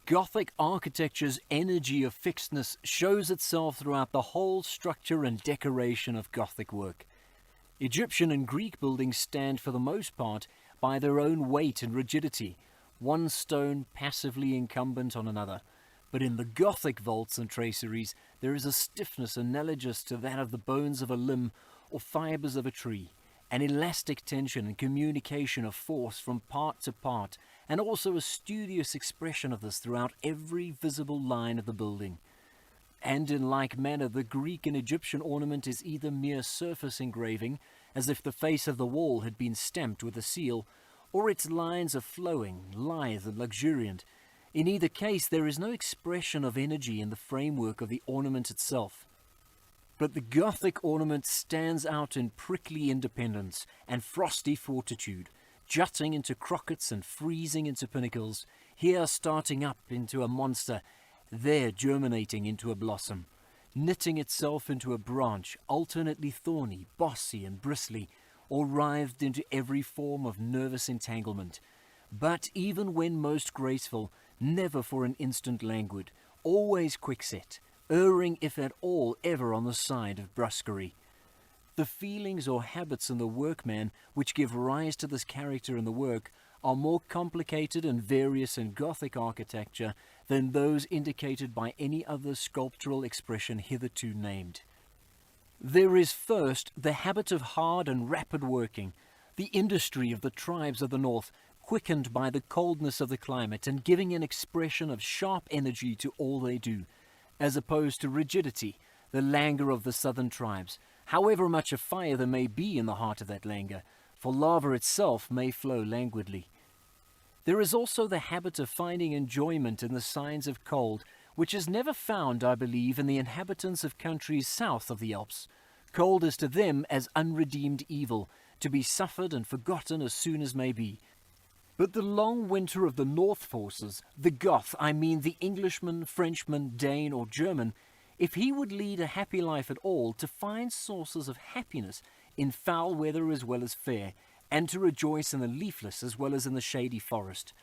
Gothic architecture's energy of fixedness shows itself throughout the whole structure and decoration of Gothic work. Egyptian and Greek buildings stand for the most part by their own weight and rigidity, one stone passively incumbent on another. But in the Gothic vaults and traceries there is a stiffness analogous to that of the bones of a limb or fibres of a tree, an elastic tension and communication of force from part to part, and also a studious expression of this throughout every visible line of the building. And in like manner the Greek and Egyptian ornament is either mere surface engraving, as if the face of the wall had been stamped with a seal, or its lines are flowing, lithe and luxuriant. In either case there is no expression of energy in the framework of the ornament itself. But the Gothic ornament stands out in prickly independence and frosty fortitude, jutting into crockets and freezing into pinnacles, here starting up into a monster, there germinating into a blossom, knitting itself into a branch, alternately thorny, bossy and bristly, or writhed into every form of nervous entanglement. But even when most graceful, never for an instant languid, always quickset, erring if at all ever on the side of brusquerie. The feelings or habits in the workman which give rise to this character in the work are more complicated and various in Gothic architecture than those indicated by any other sculptural expression hitherto named. There is first the habit of hard and rapid working, the industry of the tribes of the north, quickened by the coldness of the climate and giving an expression of sharp energy to all they do, as opposed to rigidity, the languor of the southern tribes, however much of fire there may be in the heart of that languor, for lava itself may flow languidly. There is also the habit of finding enjoyment in the signs of cold, which is never found, I believe, in the inhabitants of countries south of the Alps. Cold is to them as unredeemed evil, to be suffered and forgotten as soon as may be. But the long winter of the North forces, the Goth, I mean the Englishman, Frenchman, Dane or German, if he would lead a happy life at all, to find sources of happiness in foul weather as well as fair, and to rejoice in the leafless as well as in the shady forest.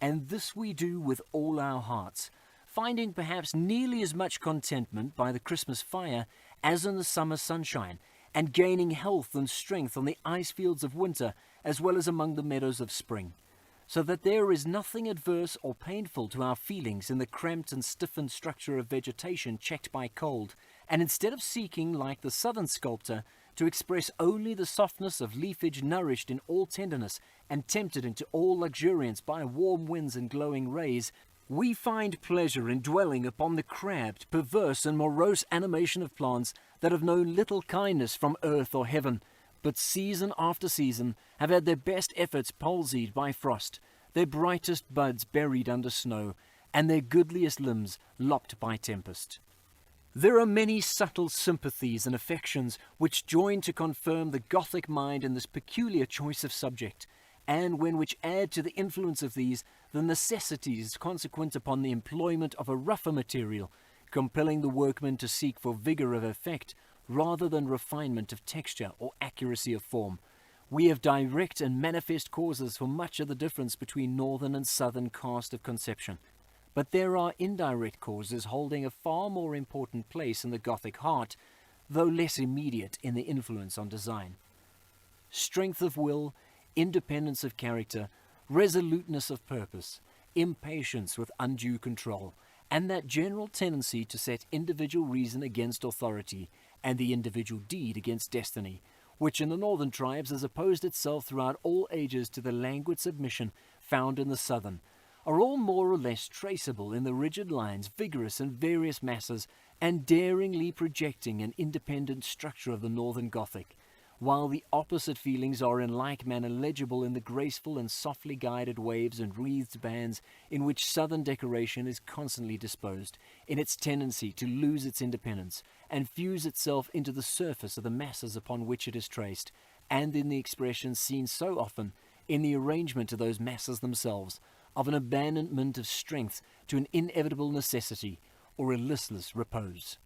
And this we do with all our hearts, finding perhaps nearly as much contentment by the Christmas fire as in the summer sunshine, and gaining health and strength on the ice fields of winter as well as among the meadows of spring. So that there is nothing adverse or painful to our feelings in the cramped and stiffened structure of vegetation checked by cold, and instead of seeking, like the southern sculptor, to express only the softness of leafage nourished in all tenderness and tempted into all luxuriance by warm winds and glowing rays, we find pleasure in dwelling upon the crabbed, perverse and morose animation of plants that have known little kindness from earth or heaven, but season after season have had their best efforts palsied by frost, their brightest buds buried under snow, and their goodliest limbs lopped by tempest. There are many subtle sympathies and affections which join to confirm the Gothic mind in this peculiar choice of subject, and which add to the influence of these the necessities consequent upon the employment of a rougher material, compelling the workman to seek for vigour of effect rather than refinement of texture or accuracy of form. We have direct and manifest causes for much of the difference between northern and southern cast of conception. But there are indirect causes holding a far more important place in the Gothic heart, though less immediate in their influence on design. Strength of will, independence of character, resoluteness of purpose, impatience with undue control, and that general tendency to set individual reason against authority, and the individual deed against destiny, which in the northern tribes has opposed itself throughout all ages to the languid submission found in the southern, are all more or less traceable in the rigid lines, vigorous and various masses, and daringly projecting an independent structure of the northern Gothic, while the opposite feelings are in like manner legible in the graceful and softly guided waves and wreathed bands in which southern decoration is constantly disposed, in its tendency to lose its independence, and fuse itself into the surface of the masses upon which it is traced, and in the expressions seen so often in the arrangement of those masses themselves, of an abandonment of strength to an inevitable necessity, or a listless repose.